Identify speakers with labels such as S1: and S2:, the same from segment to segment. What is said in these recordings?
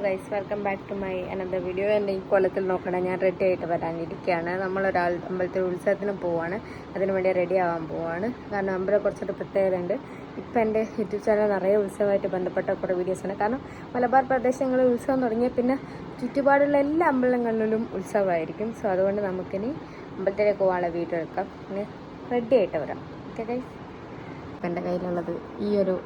S1: Guys, welcome back to my another video. എൻ്റെ ഈ കൊല്ലത്തിൽ നോക്കണം, ഞാൻ റെഡി ആയിട്ട് വരാനിരിക്കുകയാണ്. നമ്മളൊരാൾ അമ്പലത്തിൽ ഉത്സവത്തിന് പോവാണ്, അതിനു വേണ്ടി റെഡി ആവാൻ പോവാണ്. കാരണം അമ്പലം കുറച്ചൊരു പ്രത്യേകത ഉണ്ട്. ഇപ്പം എൻ്റെ യൂട്യൂബ് ചാനൽ നിറയെ ഉത്സവമായിട്ട് ബന്ധപ്പെട്ട കുറേ വീഡിയോസാണ്. കാരണം മലബാർ പ്രദേശങ്ങളിൽ ഉത്സവം തുടങ്ങിയ പിന്നെ ചുറ്റുപാടുള്ള എല്ലാ അമ്പലങ്ങളിലും ഉത്സവമായിരിക്കും. സോ അതുകൊണ്ട് നമുക്കിനി അമ്പലത്തിലേക്ക് പോകാനുള്ള വീഡിയോ എടുക്കാം. പിന്നെ റെഡി ആയിട്ട് വരാം. ഓക്കെ ഗൈസ്, ഇപ്പം എൻ്റെ കയ്യിലുള്ളത് ഈ ഒരു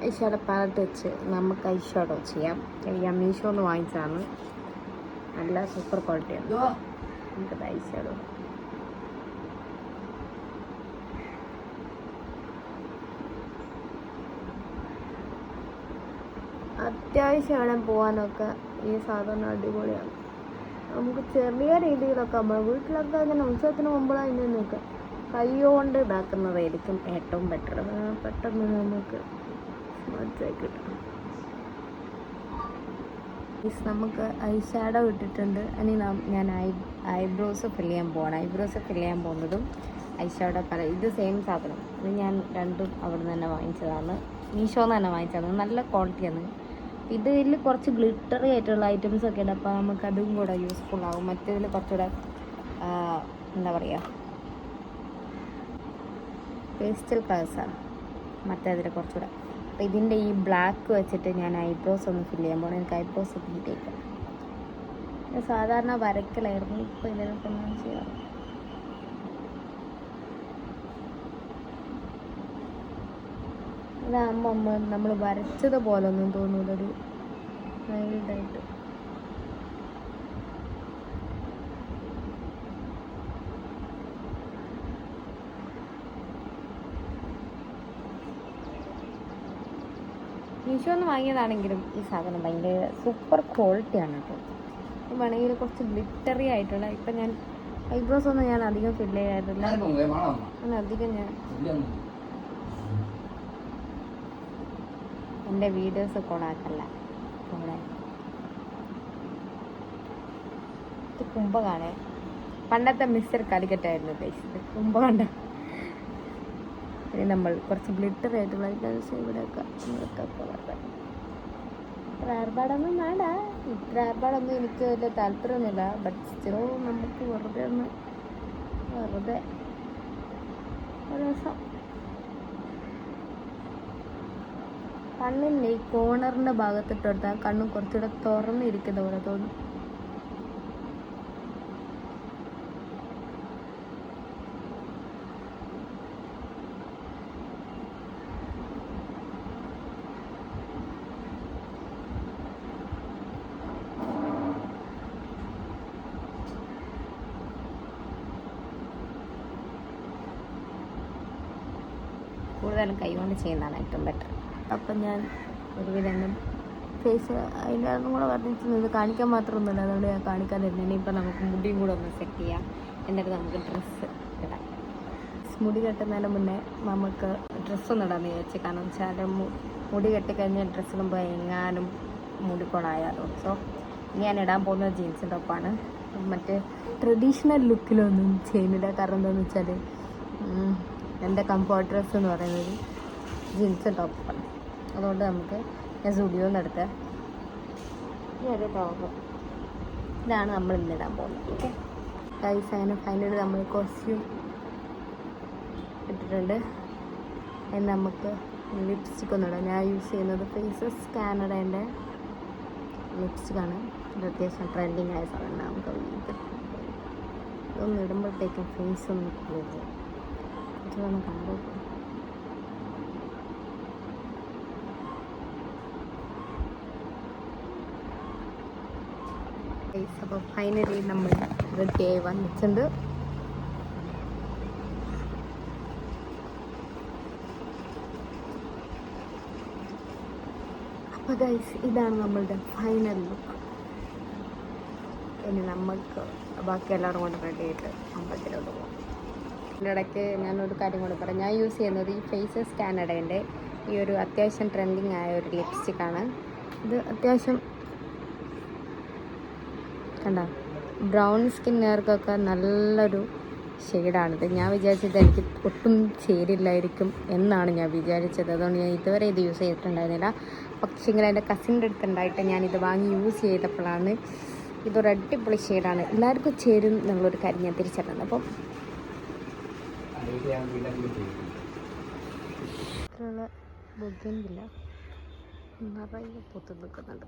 S1: ഐഷാഡോ പാലറ്റ് വെച്ച് നമുക്ക് ഐഷാഡോ ചെയ്യാം. ഞാൻ മീഷോന്ന് വാങ്ങിച്ചതാണ്, നല്ല സൂപ്പർ ക്വാളിറ്റിയാണ്. നമുക്കത് ഐഷാഡോ അത്യാവശ്യം വേണം പോകാനൊക്കെ. ഈ സാധനം അടിപൊളിയാണ്. നമുക്ക് ചെറിയ രീതിയിലൊക്കെ വീട്ടിലൊക്കെ ഇങ്ങനെ ഉത്സവത്തിന് മുമ്പാണ് ഇതിനൊക്കെ കൈകൊണ്ട് ഇതാക്കുന്നതായിരിക്കും ഏറ്റവും ബെറ്റർ. പെട്ടെന്ന് നമുക്ക് കിട്ടും. നമുക്ക് ഐഷാഡോ ഇട്ടിട്ടുണ്ട്. ഇനി ഞാൻ ഐബ്രോസ് ഫില്ല് ചെയ്യാൻ പോവാണ്. ഐബ്രോസ് ഫില്ല് ചെയ്യാൻ പോകുന്നതും ഐഷാഡോ ഇത് സെയിം സാധനം. ഇത് ഞാൻ രണ്ടും അവിടെ നിന്ന് തന്നെ വാങ്ങിച്ചതാണ്, മീഷോന്ന് തന്നെ വാങ്ങിച്ചതാണ്. നല്ല ക്വാളിറ്റിയാണ്. ഇതിൽ കുറച്ച് ഗ്ലിറ്ററി ആയിട്ടുള്ള ഐറ്റംസ് ഒക്കെ ഉണ്ട്, അപ്പോൾ നമുക്കതും കൂടെ യൂസ്ഫുൾ ആകും. മറ്റേതിൽ കുറച്ചുകൂടെ എന്താ പറയുക, പേസ്റ്റൽ കളേഴ്സാണ് മറ്റേതിൽ കുറച്ചുകൂടെ. അപ്പോൾ ഇതിൻ്റെ ഈ ബ്ലാക്ക് വെച്ചിട്ട് ഞാൻ ഐബ്രോസ് ഒന്ന് ഫില്ല് ചെയ്യാൻ പോകണം. എനിക്ക് ഐബ്രോസ് ഫില്ല് ചെയ്യിക്കാം. സാധാരണ വരയ്ക്കലായിരുന്നു, ഇപ്പോൾ ഇതിനൊക്കെ ഒന്നും ചെയ്യാം. ഇതാകുമ്പോൾ നമ്മൾ വരച്ചത് പോലെ ഒന്നും തോന്നൂല, ഒരു മൈൽഡായിട്ട്. മീഷോ ഒന്ന് വാങ്ങിയതാണെങ്കിലും ഈ സാധനം ഭയങ്കര സൂപ്പർ ക്വാളിറ്റിയാണ് കേട്ടോ. വേണമെങ്കിൽ കുറച്ച് ഗ്ലിറ്ററി ആയിട്ടുള്ള. ഇപ്പം ഞാൻ ഐബ്രോസ് ഒന്നും ഞാൻ അധികം ഫില്ല് ചെയ്യാറില്ല, അധികം ഞാൻ എൻ്റെ വീഡിയോസ് കൊളാക്കല്ല. ഇവിടെ ഇത് കുംഭകാണേ, പണ്ടത്തെ മിസ്റ്റർ കാലിക്കറ്റായിരുന്നു കഴിച്ചത് കുംഭകണ്ട. ഇനി നമ്മൾ കുറച്ച് ഗ്ലിറ്റർ ആയിട്ടുള്ള ഐറ്റംസ് ഇവിടെയൊക്കെ ഇത്ര ഏർപ്പാടൊന്നും വേണ്ട. ഇത്ര ഏർപ്പാടൊന്നും എനിക്ക് വലിയ താല്പര്യമൊന്നുമില്ല. ബട്ട് സ്റ്റിൽ നമുക്ക് വെറുതെ ഒരു ദിവസം കണ്ണിൻ്റെ ഈ കോർണറിൻ്റെ ഭാഗത്തിട്ട് കൊടുത്താൽ കണ്ണും കുറച്ചുകൂടെ തുറന്നിരിക്കുന്ന പോലെ തോന്നും. കൂടുതലും കൈകൊണ്ട് ചെയ്യുന്നതാണ് ഏറ്റവും ബെറ്റർ. അപ്പം ഞാൻ ഒരുവിധം ഫേസ് അതിൻ്റെ ഒന്നും കൂടെ വർദ്ധിച്ചത് കാണിക്കാൻ മാത്രമൊന്നുമില്ല, അതുകൊണ്ട് ഞാൻ കാണിക്കാതിരുന്നു. ഇനിയിപ്പോൾ നമുക്ക് മുടിയും കൂടെ ഒന്ന് സെറ്റ് ചെയ്യാം, എന്നിട്ട് നമുക്ക് ഡ്രസ്സ് ഇടാം. മുടി കെട്ടുന്നതിന് മുന്നേ നമുക്ക് ഡ്രസ്സൊന്നും ഇടാമെന്ന് വിചാരിച്ചു. കാരണം വെച്ചാൽ മുടി കെട്ടിക്കഴിഞ്ഞാൽ ഡ്രസ്സിടുമ്പോൾ എങ്ങാനും മുടിക്കോണായാലോ. സോ ഞാൻ ഇടാൻ പോകുന്നത് ജീൻസ് ടോപ്പാണ്. മറ്റേ ട്രഡീഷണൽ ലുക്കിലൊന്നും ചെയ്യുന്നില്ല. കാരണം എന്താണെന്ന് വെച്ചാൽ എൻ്റെ കംഫർട്ട് ഡ്രസ്സ് എന്ന് പറയുന്നത് ജീൻസ് ടോപ്പാണ്. അതുകൊണ്ട് നമുക്ക് ഞാൻ സ്റ്റുഡിയോന്ന് എടുത്ത ഈ ഒരു ടോപ്പ് ഇതാണ് നമ്മൾ ഇന്നിടാൻ പോകുന്നത്. ഓക്കെ ഗൈസ്, അങ്ങനെ ഫൈനലി നമ്മൾ കോസ്റ്റ്യൂം ഇട്ടിട്ടുണ്ട്. അതിന് നമുക്ക് ലിപ്സ്റ്റിക് ഒന്നും ഇടാം. ഞാൻ യൂസ് ചെയ്യുന്നത് ഫേസസ് കാനഡേൻ്റെ ലിപ്സ്റ്റിക്കാണ്. ഇത് അത്യാവശ്യം ട്രെൻഡിങ് ആയ സാധനം. നമുക്ക് ഇതൊന്നും ഇടുമ്പോഴത്തേക്കും ഫേസ് ഒന്ന് പോകും. ഇതൊന്ന് കണ്ടു. അപ്പോൾ ഫൈനലി നമ്മൾ റെഡി ആയി വന്നിട്ടുണ്ട്. അപ്പോൾ ഗൈസ്, ഇതാണ് നമ്മളുടെ ഫൈനൽ ലുക്ക്. ഇനി നമുക്ക് ബാക്കി എല്ലാവരും കൊണ്ട് റെഡി ആയിട്ട് അമ്പലത്തിലോട്ട് പോകും. ഇതിൻ്റെ ഇടയ്ക്ക് ഞാനൊരു കാര്യം കൂടെ പറയാം. ഞാൻ യൂസ് ചെയ്യുന്നത് ഈ ഫേസസ് കാനഡേൻ്റെ ഈ ഒരു അത്യാവശ്യം ട്രെൻഡിങ് ആയ ഒരു ലിപ്സ്റ്റിക്കാണ്. ഇത് അത്യാവശ്യം കണ്ടോ, ബ്രൗൺ സ്കിന്നുകാർക്കൊക്കെ നല്ലൊരു ഷെയ്ഡാണിത്. ഞാൻ വിചാരിച്ചത് എനിക്ക് ഒട്ടും ചേരില്ലായിരിക്കും എന്നാണ് ഞാൻ വിചാരിച്ചത്. അതുകൊണ്ട് ഞാൻ ഇതുവരെ ഇത് യൂസ് ചെയ്തിട്ടുണ്ടായിരുന്നില്ല. പക്ഷേ ഇങ്ങനെ എൻ്റെ കസിൻ്റെ അടുത്തുണ്ടായിട്ട് ഞാനിത് വാങ്ങി യൂസ് ചെയ്തപ്പോഴാണ് ഇതൊരു അടിപൊളി ഷെയ്ഡാണ്, എല്ലാവർക്കും ചേരും എന്നുള്ളൊരു കാര്യം ഞാൻ തിരിച്ചറിഞ്ഞത്. അപ്പം ഇത്രയുള്ള ബൊഗൻവില്ല നിറയെ പൂത്ത് നിൽക്കുന്നുണ്ട്.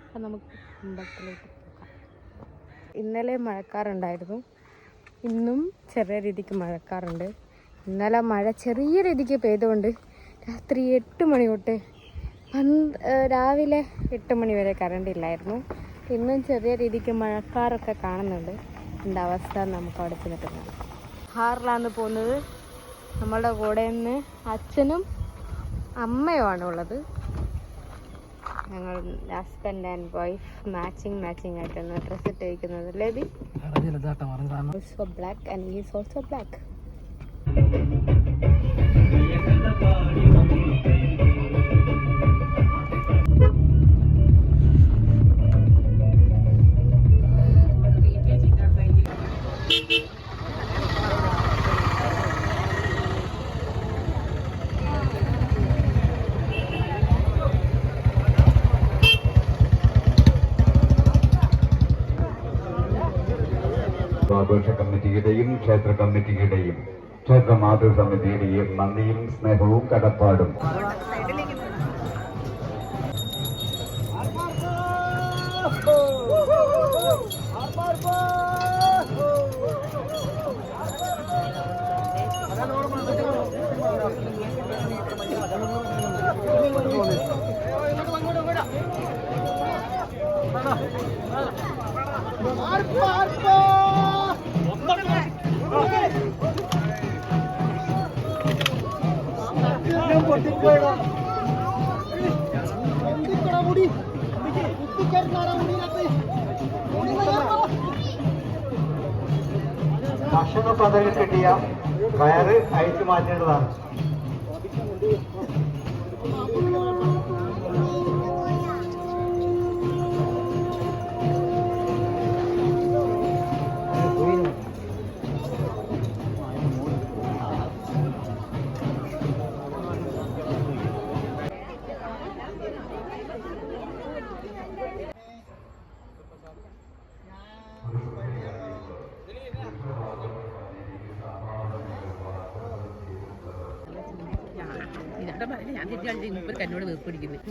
S1: അപ്പം നമുക്ക് കുമ്പളത്തിലേക്ക് പോകാം. ഇന്നലെ മഴക്കാറുണ്ടായിരുന്നു, ഇന്നും ചെറിയ രീതിക്ക് മഴക്കാറുണ്ട്. ഇന്നലെ മഴ ചെറിയ രീതിക്ക് പെയ്തുകൊണ്ട് രാത്രി 8 മണി തൊട്ട് രാവിലെ 8 മണി വരെ കറണ്ട് ഇല്ലായിരുന്നു. ഇന്നും ചെറിയ രീതിക്ക് മഴക്കാറൊക്കെ കാണുന്നുണ്ട്. എൻ്റെ അവസ്ഥ നമുക്ക് അവിടെ ചെന്നിട്ടുണ്ട്. ഹാറിലാണ് പോകുന്നത്. നമ്മളുടെ കൂടെ നിന്ന് അച്ഛനും അമ്മയുമാണ് ഉള്ളത്. ഞങ്ങൾ ഹസ്ബൻഡ് ആൻഡ് വൈഫ് മാച്ചിങ് ആയിട്ടാണ് ഡ്രസ്സ് ഇട്ടിരിക്കുന്നത്. ലേബി also black and he's also black.
S2: ആഘോഷ കമ്മിറ്റിയുടെയും ക്ഷേത്ര കമ്മിറ്റിയുടെയും ക്ഷേത്ര മാതൃസമിതിയുടെയും നന്ദിയും സ്നേഹവും കടപ്പാടും. ഭക്ഷണ പദവി കിട്ടിയ കയറ് അഴിച്ചു മാറ്റേണ്ടതാണ്.
S3: ഞാൻ തിരിച്ചു മുമ്പ് എന്നോട് വീർപ്പിടിക്കുന്നത്.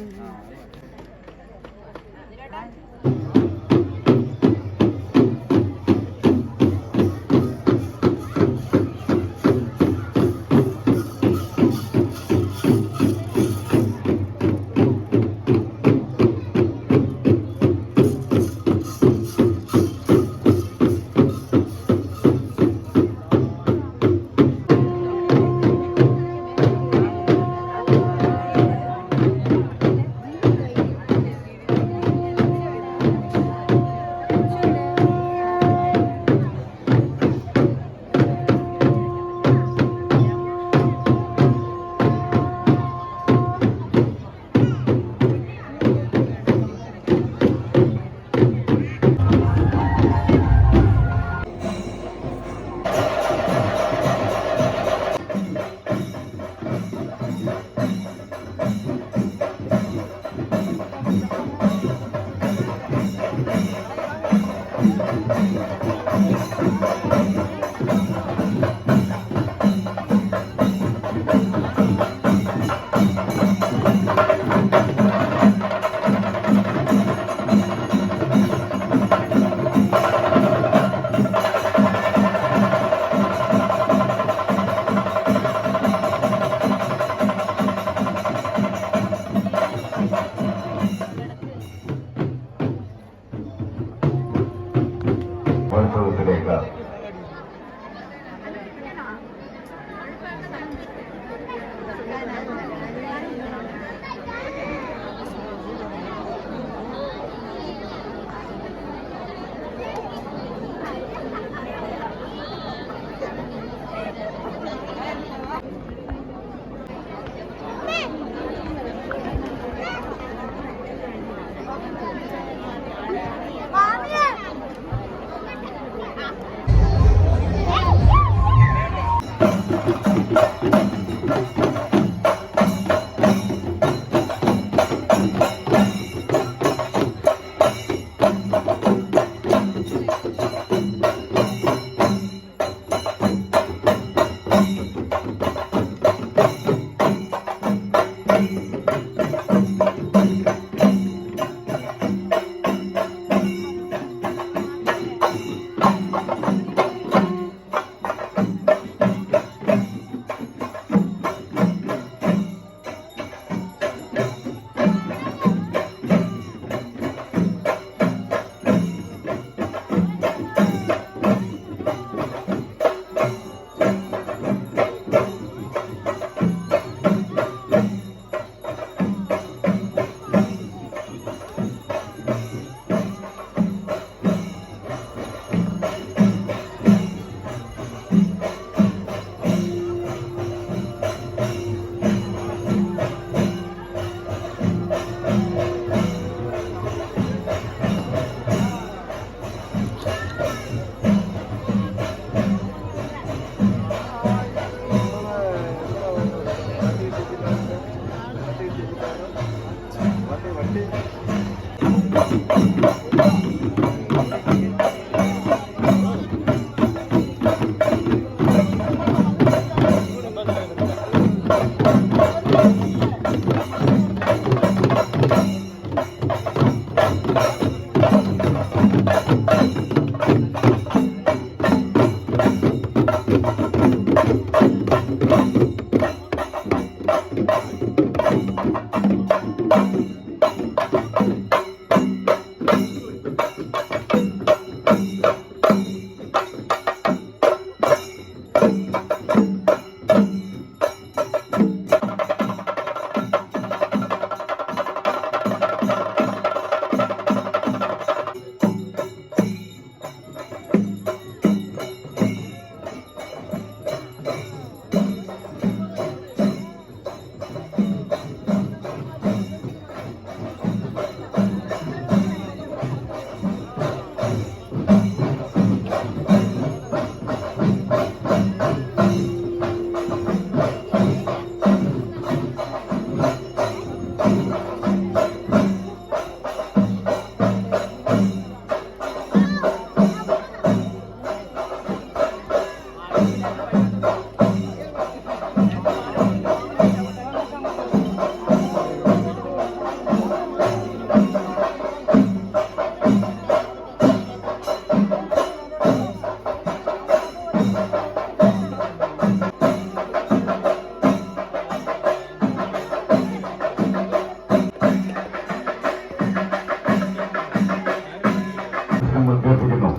S2: ഉദ്ദേശിക്കുന്നു.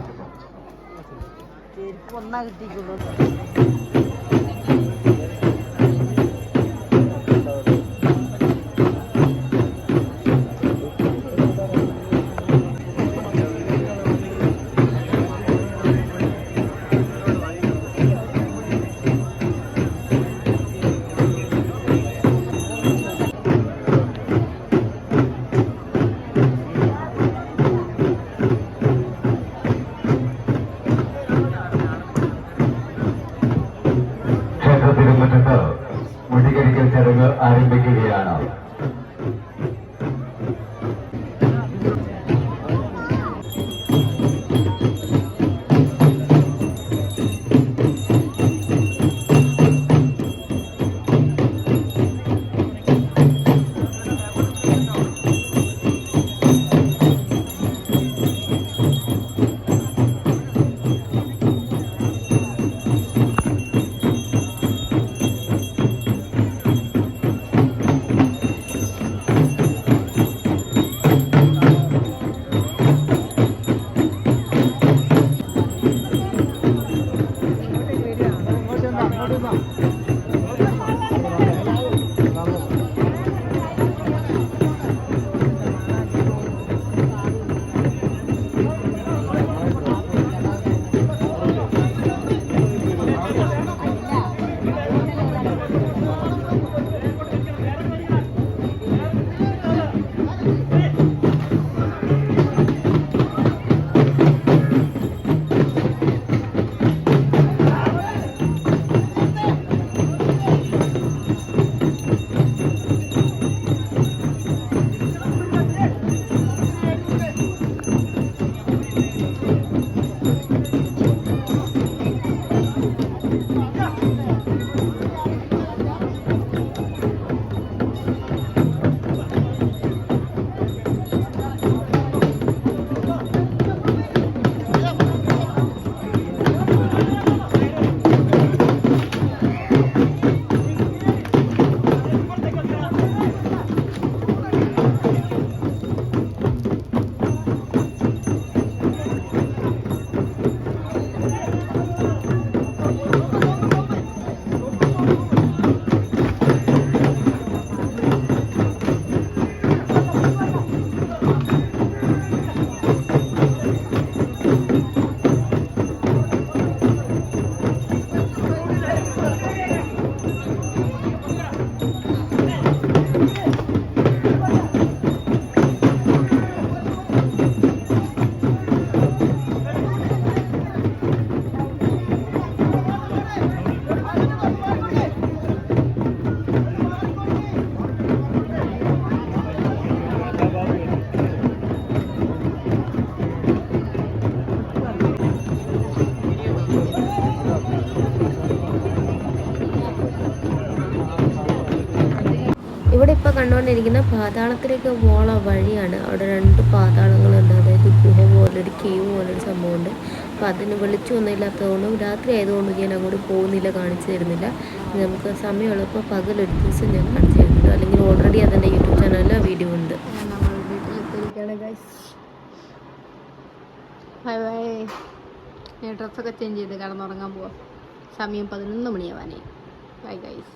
S1: ഒന്നാ കിട്ടിക്കുള്ളൂ.
S2: തിരുമുറ്റത്ത് മുടികരിക്കൽ ചടങ്ങ് ആരംഭിക്കുകയാണ്.
S1: ഇവിടെ ഇപ്പോൾ കണ്ടുകൊണ്ടിരിക്കുന്ന പാതാളത്തിലേക്ക് പോകാനുള്ള വഴിയാണ്. അവിടെ 2 പാതാളങ്ങളുണ്ട്, അതായത് ഗുഹ പോലൊരു കേവ് പോലൊരു സംഭവമുണ്ട്. അപ്പോൾ അതിന് വെളിച്ചമൊന്നും ഇല്ലാത്തതുകൊണ്ടും രാത്രി ആയതുകൊണ്ടും ഞാൻ അങ്ങോട്ട് പോകുന്നില്ല, കാണിച്ചു തരുന്നില്ല. നമുക്ക് സമയമുള്ളപ്പോൾ പകലൊരു ദിവസം ഞാൻ കാണിച്ചു തരുന്നുണ്ട്, അല്ലെങ്കിൽ ഓൾറെഡി അതെൻ്റെ യൂട്യൂബ് ചാനലിൽ ആ വീഡിയോ ഉണ്ട്. നമ്മൾ വീട്ടിലെത്തിയിരിക്കുകയാണ് ഗൈസ്. Bye bye. ഞാൻ ഡ്രസ്സൊക്കെ ചേഞ്ച് ചെയ്ത് കിടന്നുറങ്ങാൻ പോവാം. സമയം 11 മണിയാവാനായി. Bye guys.